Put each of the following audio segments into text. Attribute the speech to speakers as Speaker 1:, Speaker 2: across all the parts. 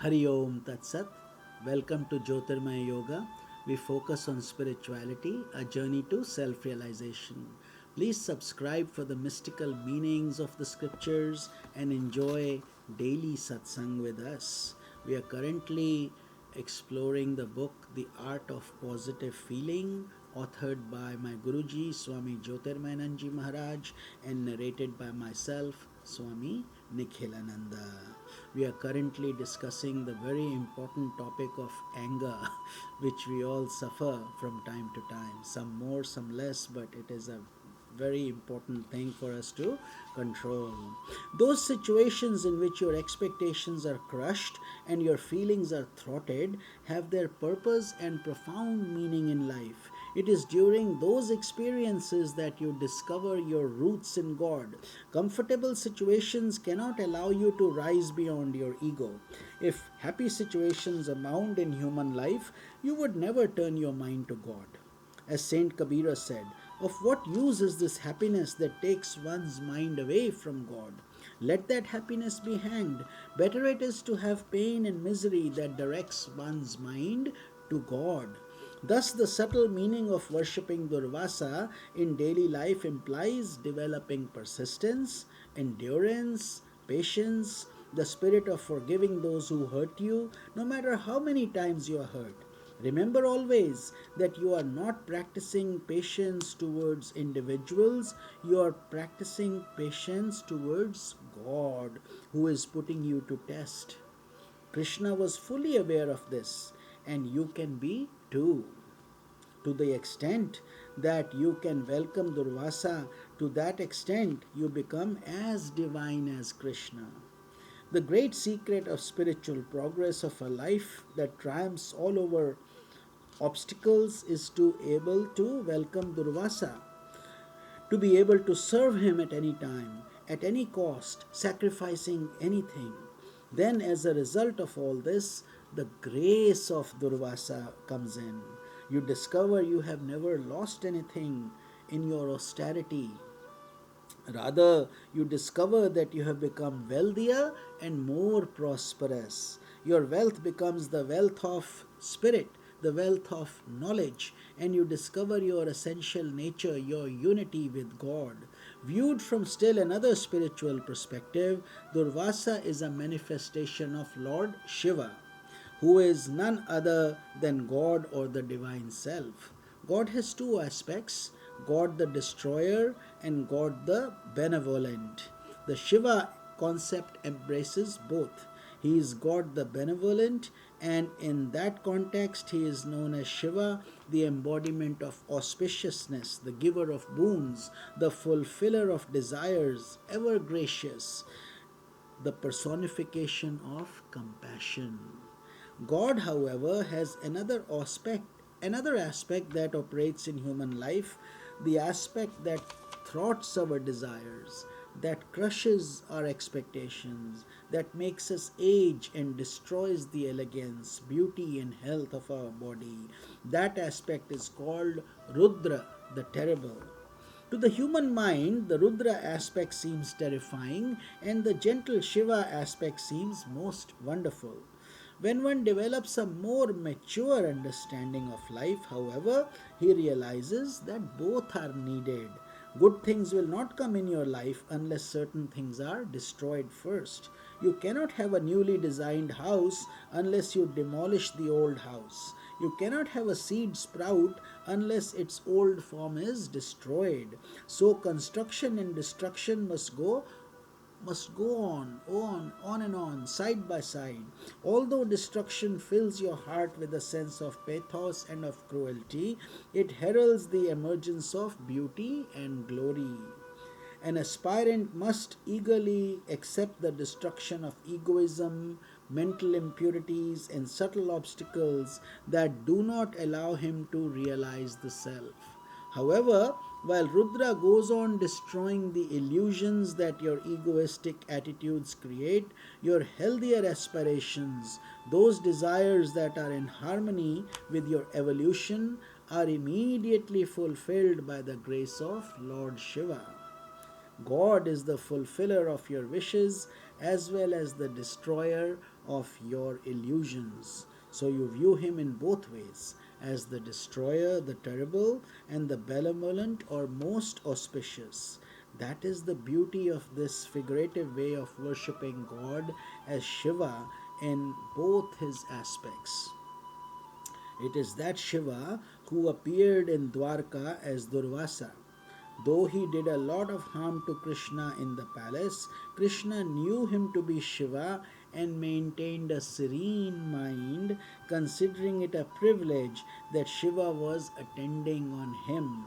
Speaker 1: Hari Om Tat Sat. Welcome to Jyotirmaya Yoga. We focus on spirituality, a journey to self realization. Please subscribe for the mystical meanings of the scriptures and enjoy daily satsang with us. We are currently exploring the book The Art of Positive Feeling, authored by my Guruji Swami Jyotirmayananda Maharaj and narrated by myself, Swami Nikhilananda. We are currently discussing the very important topic of anger, which we all suffer from time to time. Some more, some less, but it is a very important thing for us to control. Those situations in which your expectations are crushed and your feelings are thwarted have their purpose and profound meaning in life. It is during those experiences that you discover your roots in God. Comfortable situations cannot allow you to rise beyond your ego. If happy situations abound in human life, you would never turn your mind to God. As Saint Kabira said, of what use is this happiness that takes one's mind away from God? Let that happiness be hanged. Better it is to have pain and misery that directs one's mind to God. Thus, the subtle meaning of worshipping Durvasa in daily life implies developing persistence, endurance, patience, the spirit of forgiving those who hurt you, no matter how many times you are hurt. Remember always that you are not practicing patience towards individuals, you are practicing patience towards God, who is putting you to test. Krishna was fully aware of this, and you can be too. To the extent that you can welcome Durvasa, to that extent you become as divine as Krishna. The great secret of spiritual progress of a life that triumphs all over obstacles is to able to welcome Durvasa, to be able to serve him at any time, at any cost, sacrificing anything. Then, as a result of all this, the grace of Durvasa comes in. You discover you have never lost anything in your austerity. Rather, you discover that you have become wealthier and more prosperous. Your wealth becomes the wealth of spirit, the wealth of knowledge, and you discover your essential nature, your unity with God. Viewed from still another spiritual perspective, Durvasa is a manifestation of Lord Shiva, who is none other than God or the divine self. God has two aspects, God the destroyer and God the benevolent. The Shiva concept embraces both. He is God the benevolent, and in that context, he is known as Shiva, the embodiment of auspiciousness, the giver of boons, the fulfiller of desires, ever gracious, the personification of compassion. God, however, has another aspect that operates in human life, the aspect that thwarts our desires, that crushes our expectations, that makes us age and destroys the elegance, beauty, and health of our body. That aspect is called Rudra, the terrible. To the human mind, the Rudra aspect seems terrifying, and the gentle Shiva aspect seems most wonderful. When one develops a more mature understanding of life, however, he realizes that both are needed. Good things will not come in your life unless certain things are destroyed first. You cannot have a newly designed house unless you demolish the old house. You cannot have a seed sprout unless its old form is destroyed. So construction and destruction must go on and on, side by side. Although destruction fills your heart with a sense of pathos and of cruelty, it heralds the emergence of beauty and glory. An aspirant must eagerly accept the destruction of egoism, mental impurities, and subtle obstacles that do not allow him to realize the self. However, while Rudra goes on destroying the illusions that your egoistic attitudes create, your healthier aspirations, those desires that are in harmony with your evolution, are immediately fulfilled by the grace of Lord Shiva. God is the fulfiller of your wishes as well as the destroyer of your illusions. So you view him in both ways, as the destroyer, the terrible, and the benevolent or most auspicious. That is the beauty of this figurative way of worshipping God as Shiva in both his aspects. It is that Shiva who appeared in Dwarka as Durvasa. Though he did a lot of harm to Krishna in the palace, Krishna knew him to be Shiva and maintained a serene mind, considering it a privilege that Shiva was attending on him.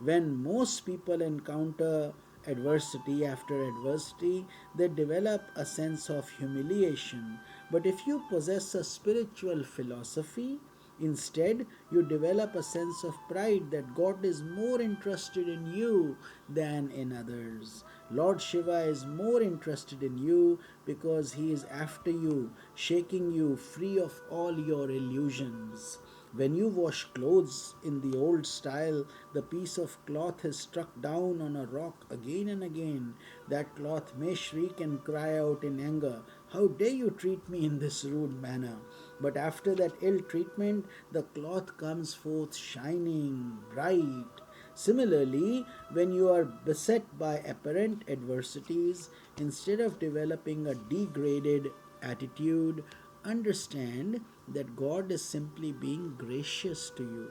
Speaker 1: When most people encounter adversity after adversity, they develop a sense of humiliation. But if you possess a spiritual philosophy, instead, you develop a sense of pride that God is more interested in you than in others. Lord Shiva is more interested in you because he is after you, shaking you free of all your illusions. When you wash clothes in the old style, the piece of cloth is struck down on a rock again and again. That cloth may shriek and cry out in anger, "How dare you treat me in this rude manner?" But after that ill treatment, the cloth comes forth shining, bright. Similarly, when you are beset by apparent adversities, instead of developing a degraded attitude, understand that God is simply being gracious to you.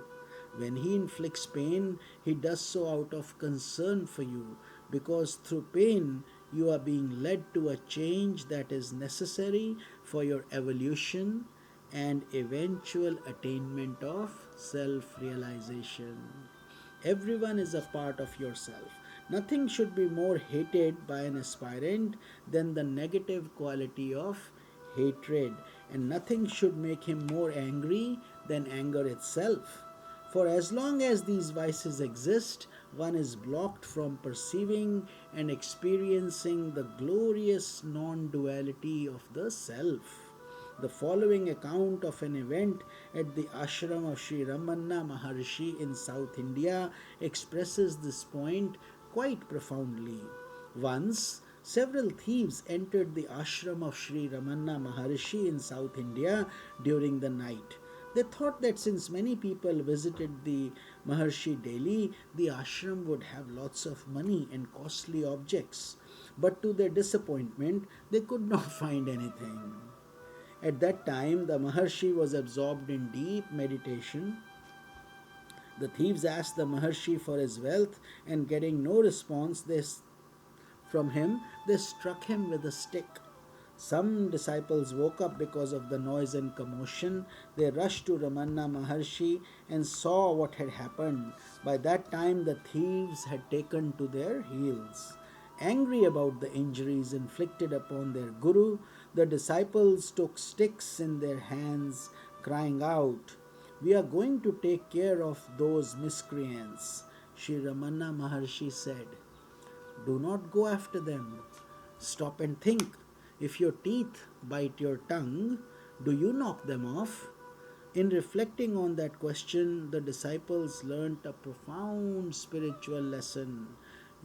Speaker 1: When He inflicts pain, He does so out of concern for you, because through pain you are being led to a change that is necessary for your evolution and eventual attainment of self realization. Everyone is a part of yourself. Nothing should be more hated by an aspirant than the negative quality of hatred, and nothing should make him more angry than anger itself. For as long as these vices exist, one is blocked from perceiving and experiencing the glorious non duality of the self. The following account of an event at the ashram of Sri Ramanna Maharshi in South India expresses this point quite profoundly. Once, several thieves entered the ashram of Sri Ramanna Maharshi in South India during the night. They thought that since many people visited the Maharshi daily, the ashram would have lots of money and costly objects. But to their disappointment, they could not find anything. At that time, the Maharshi was absorbed in deep meditation. The thieves asked the Maharshi for his wealth, and getting no response from him, they struck him with a stick. Some disciples woke up because of the noise and commotion. They rushed to Ramanna Maharshi and saw what had happened. By that time, the thieves had taken to their heels. Angry about the injuries inflicted upon their guru, the disciples took sticks in their hands, crying out, "We are going to take care of those miscreants." Sri Ramanna Maharshi said, "Do not go after them. Stop and think. If your teeth bite your tongue, do you knock them off?" In reflecting on that question, the disciples learnt a profound spiritual lesson.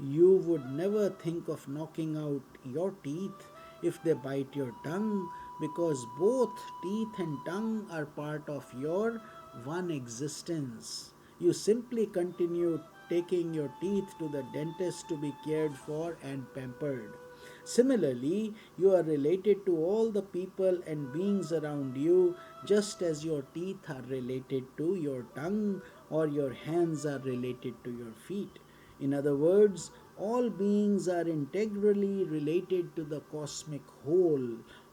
Speaker 1: You would never think of knocking out your teeth if they bite your tongue, because both teeth and tongue are part of your one existence. You simply continue taking your teeth to the dentist to be cared for and pampered. Similarly, you are related to all the people and beings around you, just as your teeth are related to your tongue or your hands are related to your feet. In other words, all beings are integrally related to the cosmic whole.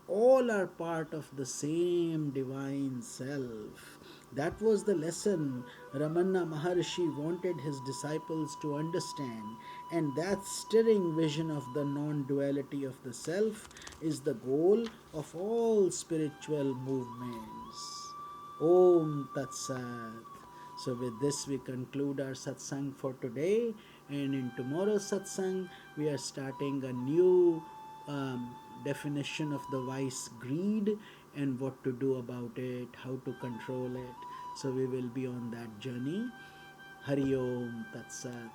Speaker 1: All are part of the same divine self. That was the lesson Ramanna Maharshi wanted his disciples to understand, and that stirring vision of the non duality of the self is the goal of all spiritual movements. Om Tat Sat. So, with this, we conclude our satsang for today, and in tomorrow's satsang, we are starting a new definition of the vice greed and what to do about it, how to control it. So, we will be on that journey. Hari Om Tat Sat.